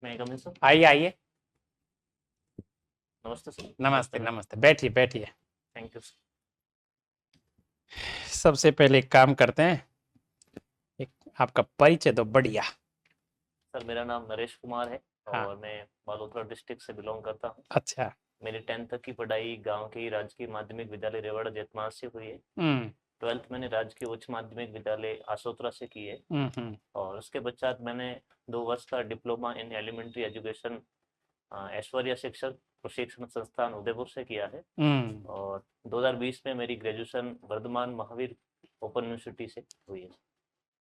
मैं कम सर। आइए आइए। नमस्ते सर। नमस्ते नमस्ते, बैठिए बैठिए। Thank you sir. सबसे पहले एक काम करते हैं, एक आपका परिचय दो बढ़िया। सर मेरा नाम नरेश कुमार है हाँ। और मैं बालोतरा डिस्ट्रिक्ट से बिलोंग करता हूँ। अच्छा। मेरी 10th तक की पढ़ाई गांव के ही राजकीय माध्यमिक विद्यालय रेवाड़ा जैतमास से हुई है। हम्म 12th मैंने राजकीय उच्च माध्यमिक विद्यालय आसोतरा से की है। हम्म। और उसके पश्चात मैंने 2 वर्ष का diploma in elementary education Aishwarya शिक्षक प्रशिक्षण संस्थान उदयपुर से किया है। हम्म। और 2020 में मेरी graduation Vardhaman Mahavir open university से हुई है।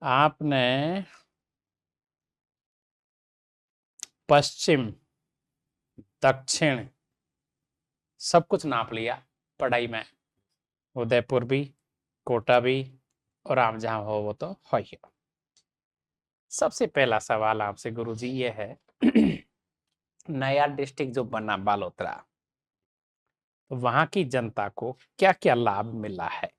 आपने पश्चिम दक्षिण सब कुछ नाप लिया पढ़ाई में, उदयपुर भी, कोटा भी, और आप जहाँ हो वो तो हो ही हो। सबसे पहला सवाल आपसे गुरुजी ये है नया डिस्ट्रिक्ट जो बना बालोतरा, तो वहां की जनता को क्या क्या लाभ मिला है?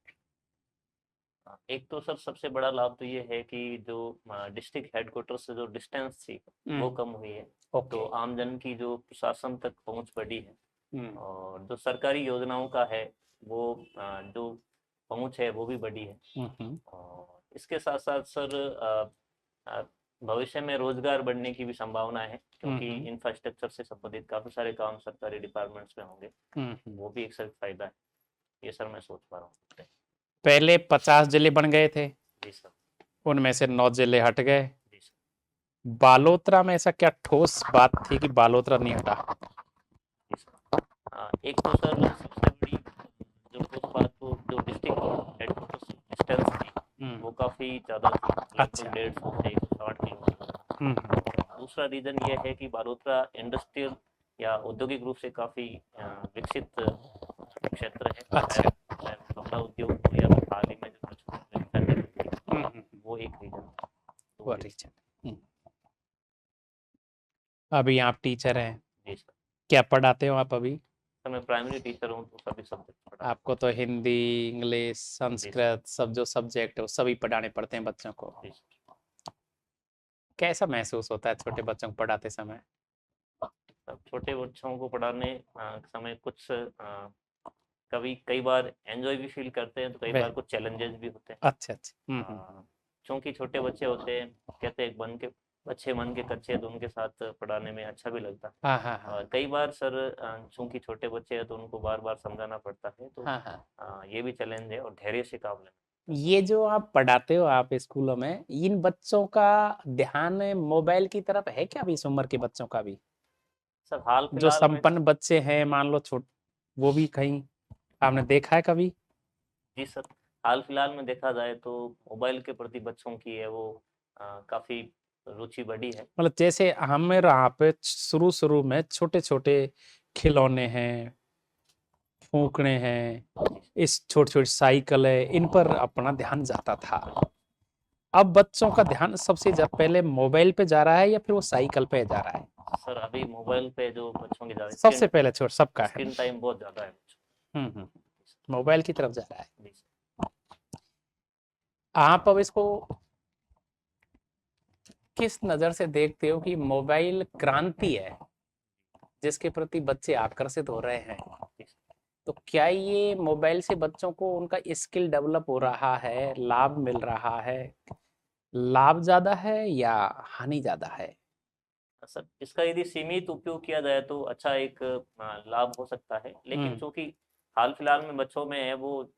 एक तो सर सबसे बड़ा लाभ तो ये है कि जो डिस्ट्रिक्ट हेडक्वार्टर से जो डिस्टेंस थी वो कम हुई है। तो ओके। आमजन की जो प्रशासन तक पहुंच बढ़ी है। हम्म और जो सरकारी योजनाओं का है वो जो पहुंच है वो भी बढ़ी है। हम्म और इसके साथ साथ सर भविष्य में रोजगार बढ़ने की भी संभावना है, क्योंकि हम्म इंफ्रास्ट्रक्चर से संबंधित काफी सारे काम सरकारी डिपार्टमेंट्स में होंगे। हम्म। वो भी एक सर फायदा है। ये सर मैं सोच पा रहा हूँ। पहले 50 जिले बन गए थे, जी सर। उनमें से 9 जिले हट गए। जी सर। बालोतरा में ऐसा क्या ठोस बात थी कि बालोतरा नहीं हटा? जी सर। एक तो सर सबसे बड़ी जो ठोस बात, वो जो डिस्ट्रिक्ट हेडक्वार्टर से डिस्टेंस थी हम्म। वो काफ़ी ज़्यादा थी, लगभग अच्छा। 150 से 160 किलोमीटर। हम्म। और दूसरा रीज़न ये है कि बालोतरा इंडस्ट्रियल या औद्योगिक रूप से काफ़ी विकसित क्षेत्र है। अच्छा। चाहे वो कपड़ा उद्योग हो या फिर हाल ही में जो लक्ष्मी फैक्ट्री थी, वो एक रीज़न। वो रीजन। अभी आप टीचर हैं, जी सर। क्या पढ़ाते हो आप अभी? सर मैं प्राइमरी टीचर हूँ तो सभी सब्जेक्ट पढ़ाता आपको तो हिंदी, इंग्लिश, हूँ। जी सर। संस्कृत सब जो सब्जेक्ट है वो सभी पढ़ाने पड़ते हैं बच्चों को। जी सर। कैसा महसूस होता है छोटे बच्चों को पढ़ाते समय? अब छोटे बच्चों को पढ़ाने समय कुछ कभी कई बार एंजॉय भी फील करते हैं, तो कई वे बार कुछ चैलेंजेस भी होते हैं। अच्छा अच्छा। चूंकि छोटे बच्चे होते हैं, कहते हैं बन के अच्छे मन के कच्चे हैं, तो उनके साथ पढ़ाने में अच्छा भी लगता है। हाँ हाँ हाँ और कई बार सर चूंकि छोटे बच्चे हैं तो उनको बार बार समझाना पड़ता है, तो हाँ हाँ। ये भी चैलेंज है और धैर्य से काम लेना। ये जो आप पढ़ाते हो आप स्कूलों में, इन बच्चों का ध्यान मोबाइल की तरफ है क्या अभी इस उम्र के बच्चों का भी? सर हाल जो फिलहाल में। संपन्न बच्चे हैं मान लो छोट, वो भी कहीं आपने देखा है कभी? जी सर। हाल फिलहाल में देखा जाए तो मोबाइल के प्रति बच्चों की है वो काफ़ी रुचि बढ़ी है। मतलब जैसे हमें यहाँ पे शुरू शुरू में छोटे छोटे खिलौने हैं, फूकने हैं, जी इस छोटी छोटी साइकिल है, इन पर अपना ध्यान जाता था। सर। अब बच्चों का ध्यान सबसे पहले मोबाइल पे जा रहा है या फिर वो साइकिल पे जा रहा है? सर अभी मोबाइल पे जो बच्चों की ज़्यादा स्क्रीन सबसे पहले छोड़ सबका है। स्क्रीन टाइम बहुत ज़्यादा है बच्चों हम्म। मोबाइल की तरफ जा रहा है। का। जी सर। आप अब इसको किस नजर से देखते हो कि मोबाइल क्रांति है जिसके प्रति बच्चे आकर्षित हो रहे हैं? जी सर। तो क्या ये मोबाइल से बच्चों को उनका स्किल डेवलप हो रहा है, लाभ मिल रहा है? लाभ ज्यादा है या हानि ज्यादा है? सर इसका यदि सीमित उपयोग किया जाए तो अच्छा एक लाभ हो सकता है, लेकिन हम्म चूंकि हाल फिलहाल में बच्चों में है वो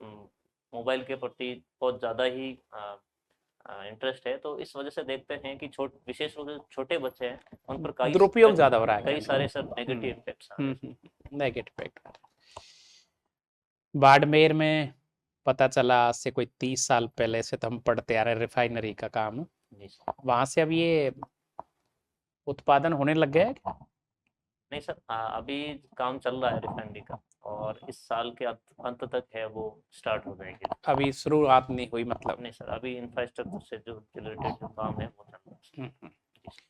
मोबाइल के प्रति बहुत ज़्यादा ही इंटरेस्ट है, तो इस वजह से देखते हैं कि विशेष रूप से छोटे बच्चे हैं उन पर दुरुपयोग ज्यादा हो रहा है कई कहने सारे का। सर नेगेटिव इम्पैक्ट्स आ रहे हैं। Negative impact. बाड़मेर में पता चला आज से कोई 30 साल पहले से तो हम पढ़ते आ रहे हैं रिफाइनरी का काम, जी सर। वहां से अब ये उत्पादन होने लग गया है क्या? नहीं सर, अभी काम चल रहा है रिफाइनरी का, और इस साल के अंत तक है वो स्टार्ट हो जाएंगे। अभी शुरुआत नहीं हुई मतलब? नहीं सर, अभी इंफ्रास्ट्रक्चर से जो रिलेटेड जो काम है वो चल रहा है सर। हम्म। जी सर।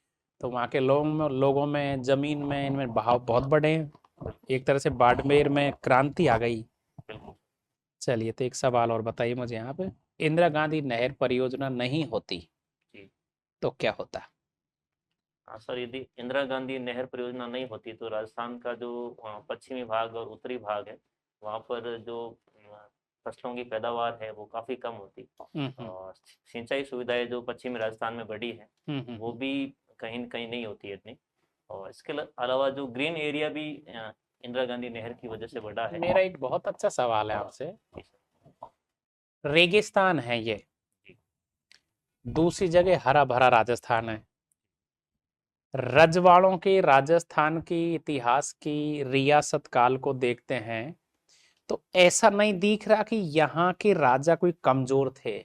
तो वहाँ के लोगों में जमीन में इनमें बहाव बहुत बड़े हैं। बिल्कुल। एक तरह से बाड़मेर में क्रांति आ गई। बिल्कुल। चलिए, तो एक सवाल और बताइए मुझे यहाँ पे, इंदिरा गांधी नहर परियोजना नहीं होती तो क्या होता? हाँ सर, यदि इंदिरा गांधी नहर परियोजना नहीं होती तो राजस्थान का जो पश्चिमी भाग और उत्तरी भाग है, वहाँ पर जो फसलों की पैदावार है वो काफ़ी कम होती। हम्म और सिंचाई सुविधाएं जो पश्चिमी राजस्थान में बढ़ी है, वो हम्म। भी कहीं न कहीं नहीं होती है इतनी। और इसके अलावा जो ग्रीन एरिया भी इंदिरा गांधी नहर की वजह से बढ़ा है। मेरा एक बहुत अच्छा सवाल है आपसे। जी सर। रेगिस्तान है ये, जी दूसरी जगह हरा भरा राजस्थान है। रजवाड़ों के राजस्थान की इतिहास की रियासत काल को देखते हैं तो ऐसा नहीं दिख रहा कि यहाँ के राजा कोई कमजोर थे,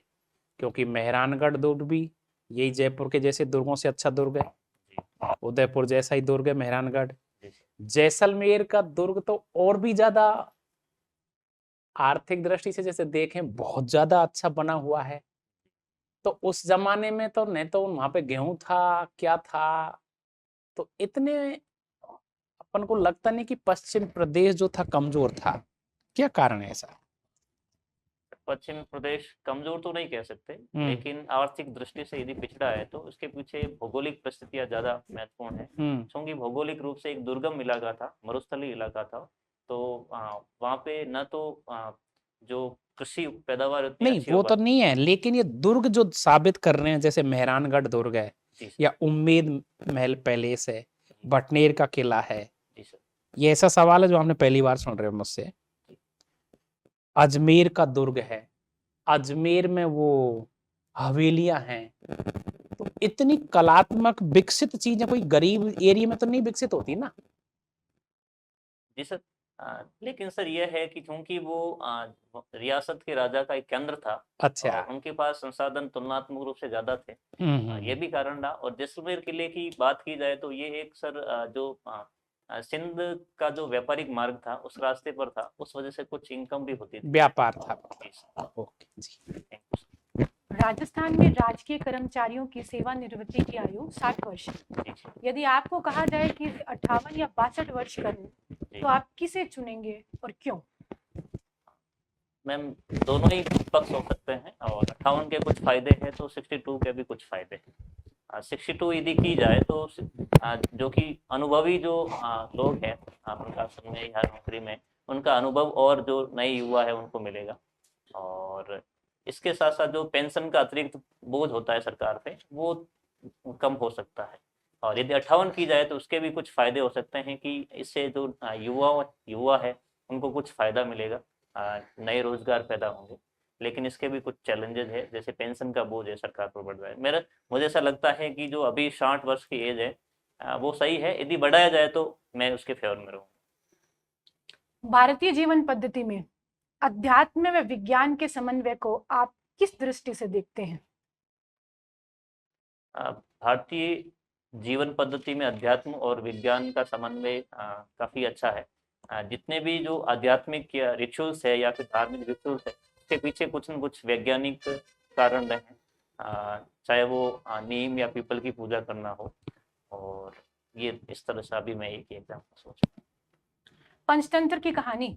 क्योंकि मेहरानगढ़ दुर्ग भी यही जयपुर के जैसे दुर्गों से अच्छा दुर्ग है। जी उदयपुर जैसा ही दुर्ग है मेहरानगढ़। जी जैसलमेर का दुर्ग तो और भी ज्यादा आर्थिक दृष्टि से जैसे देखें बहुत ज्यादा अच्छा बना हुआ है। तो उस जमाने में तो नहीं तो वहां पे गेहूं था क्या था, तो इतने अपन को लगता नहीं कि पश्चिम प्रदेश जो था कमजोर था। क्या कारण है ऐसा? पश्चिमी प्रदेश कमजोर तो नहीं कह सकते, हम्म लेकिन आर्थिक दृष्टि से यदि पिछड़ा है तो उसके पीछे भौगोलिक परिस्थितियां ज्यादा महत्वपूर्ण है। हम्म। क्योंकि भौगोलिक रूप से एक दुर्गम इलाका था, मरुस्थलीय इलाका था। तो वहाँ पे न तो जो कृषि पैदावार उतनी नहीं अच्छी हो वो तो पाती। नहीं है, लेकिन ये दुर्ग जो साबित कर रहे हैं जैसे मेहरानगढ़ दुर्ग है जी सर। या उम्मेद महल पैलेस है, जी बटनेर का किला है, जी सर। ये ऐसा सवाल है जो आपने पहली बार सुन रहे हो मुझसे। जी अजमेर का दुर्ग है, अजमेर में वो हवेलियां हैं। तो इतनी कलात्मक विकसित चीजें कोई गरीब एरिया में तो नहीं विकसित होती ना। जी सर। लेकिन सर यह है कि चूंकि वो रियासत के राजा का एक केंद्र था अच्छा। और उनके पास संसाधन तुलनात्मक रूप से ज्यादा थे। ये हम्म। भी कारण रहा। और जैसलमेर किले की बात की जाए तो ये एक सर जो सिंध का जो व्यापारिक मार्ग था उस रास्ते पर था, उस वजह से कुछ इनकम भी होती थी। व्यापार था। जी सर। ओके जी। Thank you sir. राजस्थान में राजकीय कर्मचारियों की सेवानिवृत्ति की आयु 60 वर्ष है। जी जी यदि आपको कहा जाए कि 58 या 62 वर्ष करें जी। तो आप किसे चुनेंगे और क्यों? मैम, दोनों ही पक्ष हो सकते हैं और 58 के कुछ फायदे हैं तो 62 के भी कुछ फायदे हैं। 62 यदि की जाए तो जो कि अनुभवी जो लोग हैं प्रशासन में या नौकरी में, उनका अनुभव और जो नए युवा है उनको मिलेगा। और इसके साथ साथ जो पेंशन का अतिरिक्त बोझ होता है सरकार पे, वो कम हो सकता है। और यदि 58 की जाए तो उसके भी कुछ फायदे हो सकते हैं कि इससे जो युवा है उनको कुछ फायदा मिलेगा, नए रोजगार पैदा होंगे। लेकिन इसके भी कुछ चैलेंजेस है, जैसे पेंशन का बोझ है सरकार पर बढ़ रहा है। मुझे ऐसा लगता है कि जो अभी 60 वर्ष की एज है वो सही है। यदि बढ़ाया जाए तो मैं उसके फेवर में रहूँगा। भारतीय जीवन पद्धति में अध्यात्म व विज्ञान के समन्वय को आप किस दृष्टि से देखते हैं? भारतीय जीवन पद्धति में अध्यात्म और विज्ञान का समन्वय काफी अच्छा है। जितने भी जो आध्यात्मिक या रिचुअल्स है या फिर धार्मिक रिचुअल्स है, उसके पीछे कुछ न कुछ वैज्ञानिक कारण रहे हैं। चाहे वो नीम या पीपल की पूजा करना हो। और ये इस तरह से अभी मैं एक एग्जाम्पल सोच। पंचतंत्र की कहानी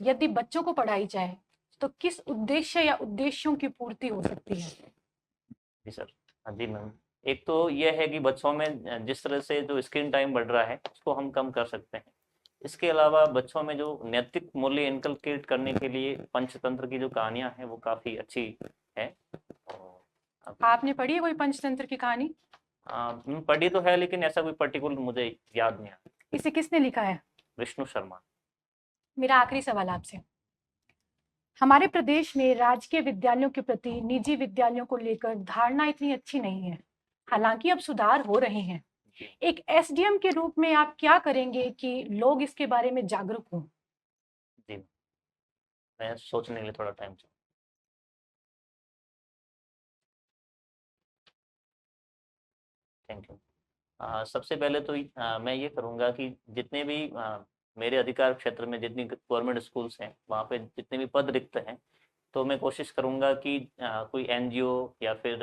यदि बच्चों को पढ़ाई जाए तो किस उद्देश्य या उद्देश्यों की पूर्ति हो सकती है? जी सर। हाँ जी मैम। एक तो यह है कि बच्चों में जिस तरह से जो स्क्रीन टाइम बढ़ रहा है उसको हम कम कर सकते हैं। इसके अलावा बच्चों में जो नैतिक मूल्य इनकलकेट करने के लिए पंचतंत्र की जो कहानियां हैं वो काफ़ी अच्छी है। और आपने पढ़ी है कोई पंचतंत्र की कहानी? पढ़ी तो है, लेकिन ऐसा कोई पर्टिकुलर मुझे याद नहीं आता। इसे किसने लिखा है? विष्णु शर्मा। मेरा आखिरी सवाल आपसे, हमारे प्रदेश में राजकीय विद्यालयों के प्रति निजी विद्यालयों को लेकर धारणा इतनी अच्छी नहीं है, हालांकि अब सुधार हो रहे हैं। जी एक एसडीएम के रूप में आप क्या करेंगे कि लोग इसके बारे में जागरूक हों? जी। मैं सोचने के लिए थोड़ा टाइम चाहिए। Thank you. सबसे पहले तो मैं ये करूँगा कि जितने भी मेरे अधिकार क्षेत्र में जितनी गवर्नमेंट स्कूल्स हैं वहाँ पे जितने भी पद रिक्त हैं, तो मैं कोशिश करूँगा कि कोई एनजीओ या फिर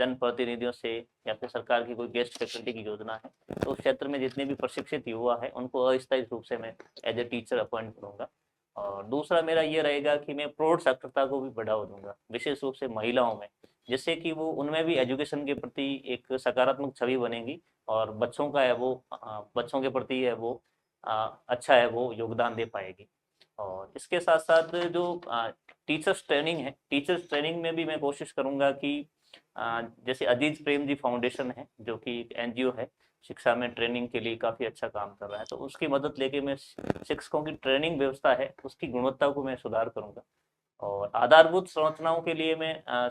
जनप्रतिनिधियों से या फिर सरकार की कोई गेस्ट फैकल्टी की योजना है, तो उस क्षेत्र में जितने भी प्रशिक्षित युवा है उनको अस्थायी रूप से मैं एज ए टीचर अपॉइंट करूँगा। और दूसरा मेरा ये रहेगा कि मैं प्रौढ़ साक्षरता को भी बढ़ावा दूंगा, विशेष रूप से महिलाओं में। जिससे कि वो उनमें भी एजुकेशन के प्रति एक सकारात्मक छवि बनेगी और बच्चों का है वो बच्चों के प्रति है वो अच्छा है वो योगदान दे पाएगी। और इसके साथ साथ जो टीचर्स ट्रेनिंग है, टीचर्स ट्रेनिंग में भी मैं कोशिश करूंगा कि जैसे अजीज प्रेम जी फाउंडेशन है जो कि एक एनजीओ है, शिक्षा में ट्रेनिंग के लिए काफ़ी अच्छा काम कर रहा है, तो उसकी मदद लेके मैं शिक्षकों की ट्रेनिंग व्यवस्था है उसकी गुणवत्ता को मैं सुधार करूंगा। और आधारभूत संरचनाओं के लिए मैं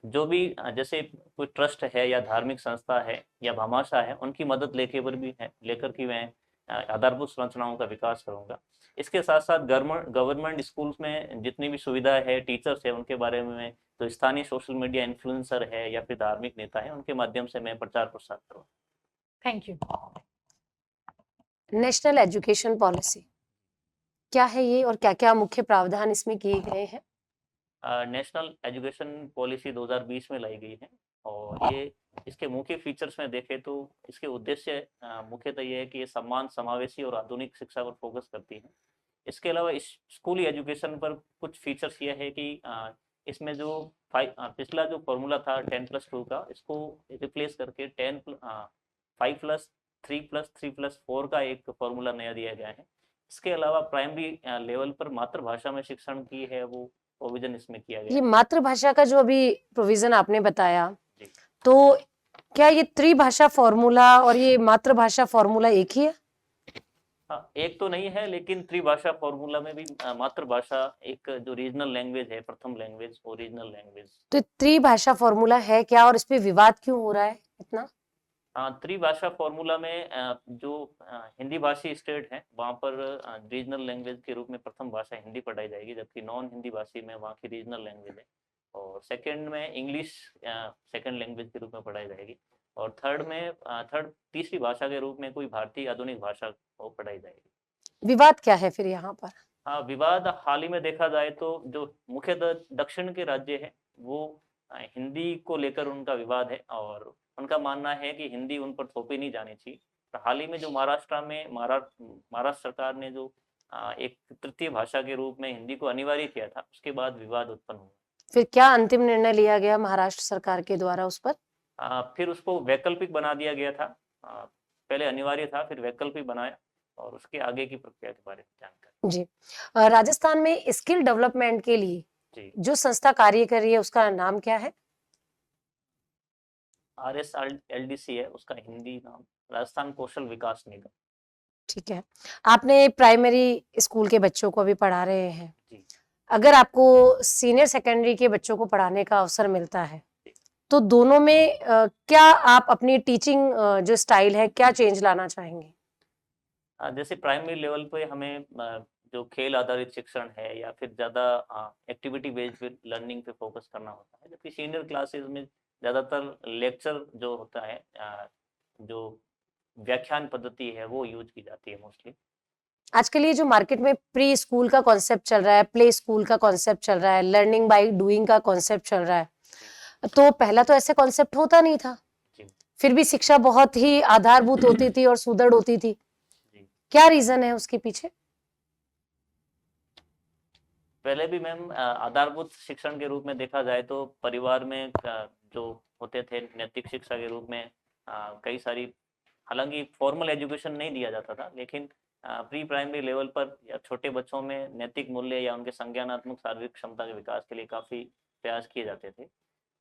जो भी जैसे कोई ट्रस्ट है या धार्मिक संस्था है या भामाशाह है उनकी मदद लेकर के मैं आधारभूत संरचनाओं का विकास करूंगा। इसके साथ साथ गवर्नमेंट स्कूल्स में जितनी भी सुविधा है, टीचर्स है, उनके बारे में मैं जो स्थानीय सोशल मीडिया इन्फ्लुएंसर है या फिर धार्मिक नेता है उनके माध्यम से मैं प्रचार प्रसार करूँगा। Thank you. National education policy क्या है ये और क्या क्या मुख्य प्रावधान इसमें किए गए हैं? नेशनल एजुकेशन पॉलिसी 2020 में लाई गई है और ये इसके मुख्य फीचर्स में देखें तो इसके उद्देश्य मुख्यतः ये है कि ये सम्मान, समावेशी और आधुनिक शिक्षा पर फोकस करती है। इसके अलावा इस स्कूली एजुकेशन पर कुछ फीचर्स ये है कि इसमें जो पिछला जो फॉर्मूला था 10+2 का, इसको रिप्लेस करके 5+3+3+4 का एक फॉर्मूला नया दिया गया है। इसके अलावा प्राइमरी लेवल पर मातृभाषा में शिक्षण की है वो प्रोविजन इसमें किया गया ये है। मातृभाषा का जो अभी प्रोविजन आपने बताया, जी। तो क्या ये त्रिभाषा फॉर्मूला और ये मातृभाषा फॉर्मूला एक ही है? हाँ, एक तो नहीं है, लेकिन त्रिभाषा फॉर्मूला में भी मातृभाषा एक जो रीजनल लैंग्वेज है, प्रथम लैंग्वेज, ओरिजिनल लैंग्वेज। तो त्रिभाषा फॉर्मूला है क्या और इस पे विवाद क्यों हो रहा है इतना? त्रिभाषा फॉर्मूला में जो हिंदी भाषी स्टेट है वहाँ पर रीजनल लैंग्वेज के रूप में प्रथम भाषा हिंदी पढ़ाई जाएगी, जबकि नॉन हिंदी भाषी में वहाँ की रीजनल लैंग्वेज है। और सेकंड में इंग्लिश सेकंड लैंग्वेज के रूप में पढ़ाई जाएगी। और तीसरी भाषा के रूप में कोई भारतीय आधुनिक भाषा को पढ़ाई जाएगी। विवाद क्या है फिर यहाँ पर? हाँ, विवाद हाल ही में देखा जाए तो जो मुख्यतः दक्षिण के राज्य है वो हिंदी को लेकर उनका विवाद है और उनका मानना है कि हिंदी उन पर थोपी नहीं जानी चाहिए। तो हाल ही में जो महाराष्ट्र सरकार ने जो एक तृतीय भाषा के रूप में हिंदी को अनिवार्य किया था, उसके बाद विवाद उत्पन्न हुआ। फिर क्या अंतिम निर्णय लिया गया महाराष्ट्र सरकार के द्वारा उस पर? फिर उसको वैकल्पिक बना दिया गया था। पहले अनिवार्य था, फिर वैकल्पिक बनाया और उसके आगे की प्रक्रिया के बारे में जानकारी। जी। राजस्थान में स्किल डेवलपमेंट के लिए जी, जो संस्था कार्य कर रही है उसका नाम क्या है? RSLDC है उसका हिंदी नाम, राजस्थान कौशल विकास निगम। ठीक है। आपने प्राइमरी स्कूल के बच्चों को अभी पढ़ा रहे हैं। जी। अगर आपको सीनियर सेकेंडरी के बच्चों को पढ़ाने का अवसर मिलता है, तो दोनों में क्या आप अपनी टीचिंग जो स्टाइल है क्या चेंज लाना चाहेंगे? जैसे प्राइमरी लेवल पे हमें जो खेल आधारित शिक्षण है या फिर ज़्यादा एक्टिविटी बेस्ड लर्निंग पे फोकस करना होता है, जबकि सीनियर क्लासेस में ज़्यादातर लेक्चर जो होता है जो व्याख्यान पद्धति है वो यूज की जाती है मोस्टली। आजकल ये जो मार्केट में प्री स्कूल का कॉन्सेप्ट चल रहा है, प्ले स्कूल का कॉन्सेप्ट चल रहा है, लर्निंग बाय डूइंग का कॉन्सेप्ट चल रहा है, तो पहला तो ऐसे कॉन्सेप्ट होता नहीं था, फिर भी शिक्षा बहुत ही आधारभूत होती थी और सुदृढ़ होती थी। क्या रीजन है उसके पीछे? पहले भी मैम आधारभूत शिक्षण के रूप में देखा जाए तो परिवार में जो होते थे नैतिक शिक्षा के रूप में कई सारी, हालांकि फॉर्मल एजुकेशन नहीं दिया जाता था, लेकिन प्री प्राइमरी लेवल पर या छोटे बच्चों में नैतिक मूल्य या उनके संज्ञानात्मक शारीरिक क्षमता के विकास के लिए काफ़ी प्रयास किए जाते थे।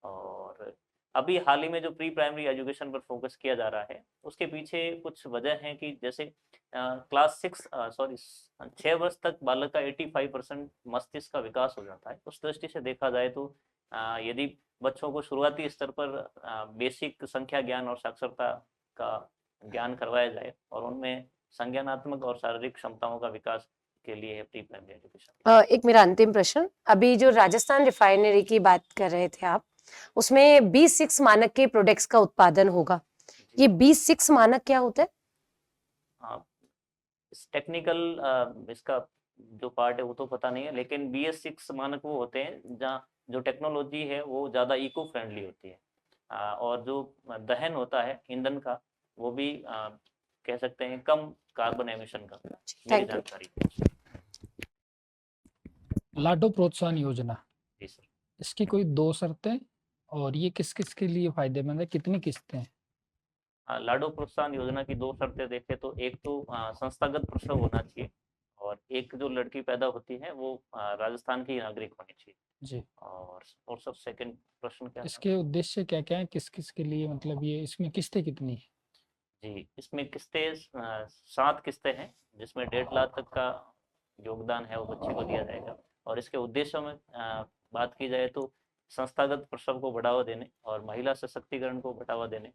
और अभी हाल ही में जो प्री प्राइमरी एजुकेशन पर फोकस किया जा रहा है उसके पीछे कुछ वजह है कि जैसे क्लास 6 वर्ष तक बालक का 85% मस्तिष्क का विकास हो जाता है। उस दृष्टि से देखा जाए तो यदि बच्चों को शुरुआती स्तर पर बेसिक संख्या ज्ञान और साक्षरता का ज्ञान करवाया जाए और उनमें संज्ञानात्मक और शारीरिक क्षमताओं का विकास के लिए है प्री प्राइमरी एजुकेशन। एक मेरा अंतिम प्रश्न, अभी जो राजस्थान रिफाइनरी की बात कर रहे थे आप, उसमें B6 मानक के प्रोडक्ट्स का उत्पादन होगा। ये B6 मानक क्या होता है? टेक्निकल इसका जो पार्ट है वो तो पता नहीं है, लेकिन BS6 मानक वो होते हैं जहाँ जो टेक्नोलॉजी है वो ज़्यादा इको फ्रेंडली होती है और जो दहन होता है ईंधन का वो भी कह सकते हैं कम कार्बन एमिशन का। मेरी थैंक यू। जानकारी। लाडो प्रोत्साहन योजना, जी सर। इसकी कोई 2 शर्तें और ये किस किस के लिए फायदेमंद है, कितनी किस्तें हैं? लाडो प्रोत्साहन योजना की दो शर्तें देखें तो एक तो संस्थागत प्रसव होना चाहिए, और एक जो लड़की पैदा होती है वो राजस्थान की नागरिक होनी चाहिए। जी, और सब सेकंड प्रश्न क्या था? इसके उद्देश्य क्या क्या है, किस किस के लिए, मतलब ये इसमें किस्तें कितनी है? जी, इसमें किस्तें 7 किस्तें हैं, जिसमें 1.5 लाख तक का योगदान है वो बच्चे को दिया जाएगा। और इसके उद्देश्यों में बात की जाए तो संस्थागत प्रसव को बढ़ावा देने और महिला सशक्तिकरण को बढ़ावा देने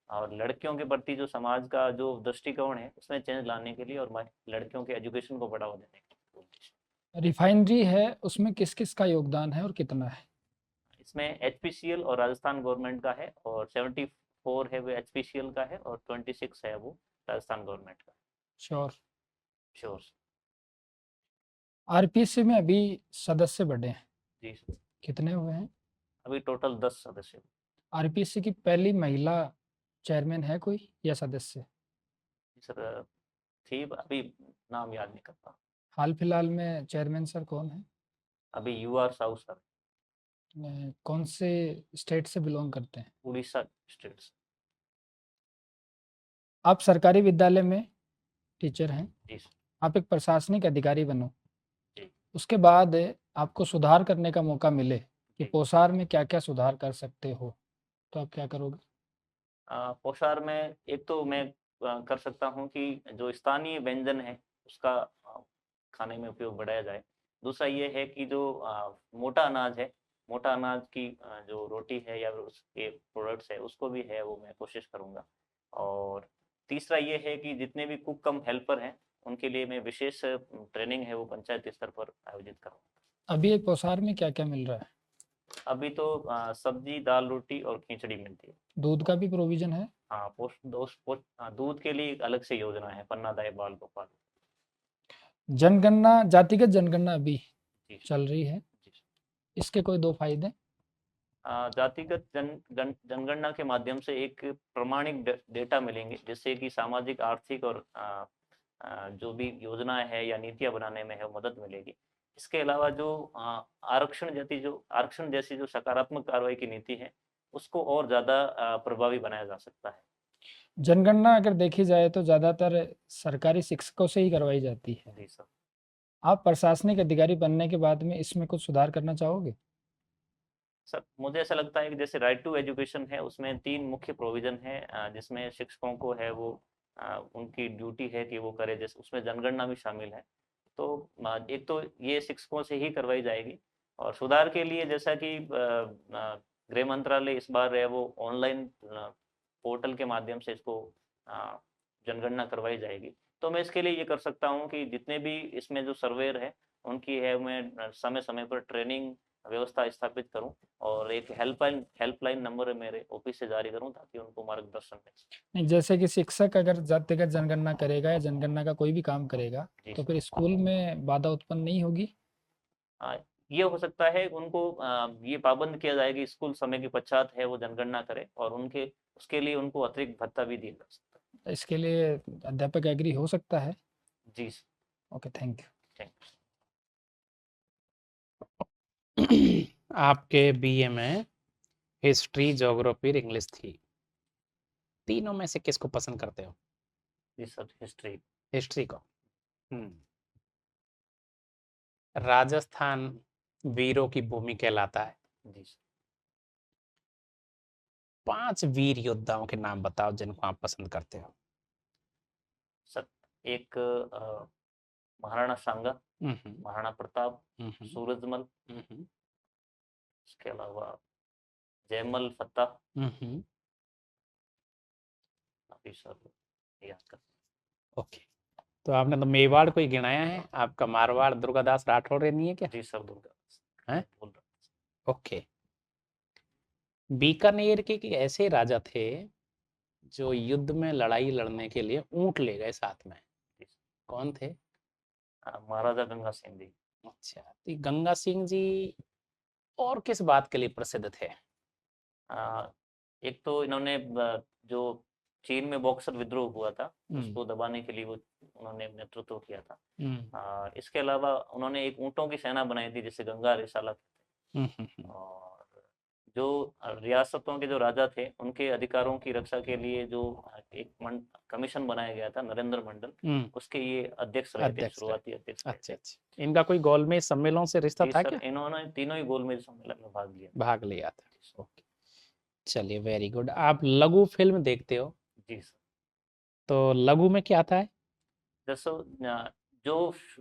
और लड़कियों के प्रति जो समाज का जो दृष्टिकोण है उसमें चेंज लाने के लिए और लड़कियों के एजुकेशन को बढ़ावा देने के लिए उद्देश्य। रिफाइनरी है, उसमें किस किस का योगदान है और कितना है? इसमें एचपीसीएल और राजस्थान गवर्नमेंट का है, और 74 है वो एचपीसीएल का है, और 26 है वो राजस्थान गवर्नमेंट का। श्योर। श्योर। आरपीएससी में अभी सदस्य बढ़े हैं, जी सर। कितने हुए हैं? अभी टोटल 10 सदस्य। आरपीएससी की पहली महिला चेयरमैन है कोई या सदस्य? सर थी, अभी नाम याद नहीं करता। हाल फिलहाल में चेयरमैन सर कौन है? अभी यूआर साहू सर, कौन से स्टेट से बिलोंग करते हैं? उड़ीसा स्टेट से। आप सरकारी विद्यालय में टीचर हैं, जी सर। आप एक प्रशासनिक अधिकारी बनो, जी। उसके बाद आपको सुधार करने का मौका मिले कि जी। पोसार में क्या क्या सुधार कर सकते हो, तो आप क्या करोगे? पोशार में एक तो मैं कर सकता हूँ कि जो स्थानीय व्यंजन है उसका खाने में उपयोग बढ़ाया जाए। दूसरा ये है कि जो मोटा अनाज है, मोटा अनाज की जो रोटी है या उसके प्रोडक्ट्स है उसको भी है वो मैं कोशिश करूँगा। और तीसरा ये है कि जितने भी कुक कम हेल्पर हैं उनके लिए मैं विशेष ट्रेनिंग है वो पंचायत स्तर पर आयोजित करूँगा। अभी एक पोसार में क्या क्या मिल रहा है? अभी तो सब्जी दाल रोटी और खिचड़ी मिलती है। दूध का भी प्रोविजन है? हाँ, दूध के लिए एक अलग से योजना है, पन्ना दाई बाल गोपाल। जनगणना, जातिगत जनगणना अभी जी चल रही है, जी। इसके कोई दो फायदे? जातिगत जनगणना के माध्यम से एक प्रमाणिक डेटा मिलेंगे जिससे कि सामाजिक आर्थिक और जो भी योजनाएं है या नीतियां बनाने में है वो मदद मिलेगी। इसके अलावा जो आरक्षण जैसी जो सकारात्मक कार्रवाई की नीति है उसको और ज़्यादा प्रभावी बनाया जा सकता है। जनगणना अगर देखी जाए तो ज़्यादातर सरकारी शिक्षकों से ही करवाई जाती है। जी सर। आप प्रशासनिक अधिकारी बनने के बाद में इसमें कुछ सुधार करना चाहोगे? सर मुझे ऐसा लगता है कि जैसे राइट टू एजुकेशन है उसमें 3 मुख्य प्रोविजन है, जिसमें शिक्षकों को है वो उनकी ड्यूटी है कि वो करे, जैसे उसमें जनगणना भी शामिल है। तो एक तो ये शिक्षकों से ही करवाई जाएगी, और सुधार के लिए जैसा कि गृह मंत्रालय इस बार है वो ऑनलाइन पोर्टल के माध्यम से इसको जनगणना करवाई जाएगी। तो मैं इसके लिए ये कर सकता हूँ कि जितने भी इसमें जो सर्वेयर है उनकी है मैं समय समय पर ट्रेनिंग व्यवस्था स्थापित करूं, और एक हेल्पलाइन नंबर मेरे ऑफिस से जारी करूं ताकि उनको मार्गदर्शन मिल सके। नहीं, जैसे कि शिक्षक अगर जातिगत जनगणना करेगा या जनगणना का कोई भी काम करेगा जी तो सर। फिर स्कूल में बाधा उत्पन्न नहीं होगी? ये हो सकता है उनको ये पाबंद किया जाए कि स्कूल समय के पश्चात है वो जनगणना करे, और उनके उसके लिए उनको अतिरिक्त भत्ता भी दिया जा सकता इसके लिए अध्यापक एग्री हो सकता है? है। जी sir. Okay, thank thank you. You. आपके बीए में हिस्ट्री, ज्योग्राफी और इंग्लिश थी, तीनों में से किसको पसंद करते हो? जी सर, हिस्ट्री। हिस्ट्री को। राजस्थान वीरों की भूमि कहलाता है, जी सर। 5 वीर योद्धाओं के नाम बताओ जिनको आप पसंद करते हो। सर एक महाराणा सांगा, महाराणा प्रताप, सूरजमल, इसके अलावा जयमल फत्ता, अभी सर याद कर। ओके, तो आपने तो मेवाड़ को ही गिनाया है, आपका मारवाड़ दुर्गादास राठौड़ नहीं है क्या? जी सर, दुर्गा हैं? बोल रहा। ओके। बीकानेर के ऐसे राजा थे जो युद्ध में लड़ाई लड़ने के लिए ऊंट ले गए साथ में, कौन थे? महाराजा गंगा सिंह जी। अच्छा, तो ये गंगा सिंह जी और किस बात के लिए प्रसिद्ध थे? एक तो इन्होंने जो चीन में बॉक्सर विद्रोह हुआ था उसको दबाने के लिए वो उन्होंने नेतृत्व किया था। इसके अलावा उन्होंने एक ऊंटों की सेना बनाई थी जिसे गंगा रिसाला कहते हैं। और जो रियासतों के जो राजा थे उनके अधिकारों की रक्षा के लिए जो एक कमीशन बनाया गया था, नरेंद्र मंडल, उसके ये अध्यक्ष रहे थे, अध्यक्ष रहे। शुरुआती अध्यक्ष रहे अच्छा थे। अच्छा, इनका कोई गोलमेज सम्मेलन से रिश्ता जी था सर, क्या? इन्होंने तीनों ही गोलमेज सम्मेलन में भाग लिया। भाग लिया था। ओके, चलिए वेरी गुड। आप लघु फिल्म देखते हो, जी सर। तो लघु में क्या आता है? जैसे जो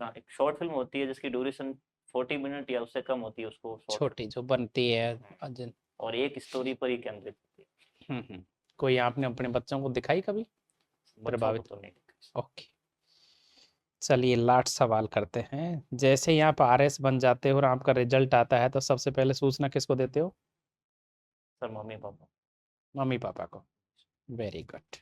एक शॉर्ट फिल्म होती है जिसकी ड्यूरेशन 40 मिनट या उससे कम होती है, उसको शॉर्ट छोटी जो बनती है जिन और एक स्टोरी पर ही केंद्रित होती है। कोई आपने अपने बच्चों को दिखाई कभी? बच्चों को प्रभावित? तो नहीं दिखा। ओके, चलिए लास्ट सवाल करते हैं। जैसे ही आप आरएस बन जाते हो और आपका रिजल्ट आता है तो सबसे पहले सूचना किसको देते हो? Sir mummy papa. Mummy papa को। Very good.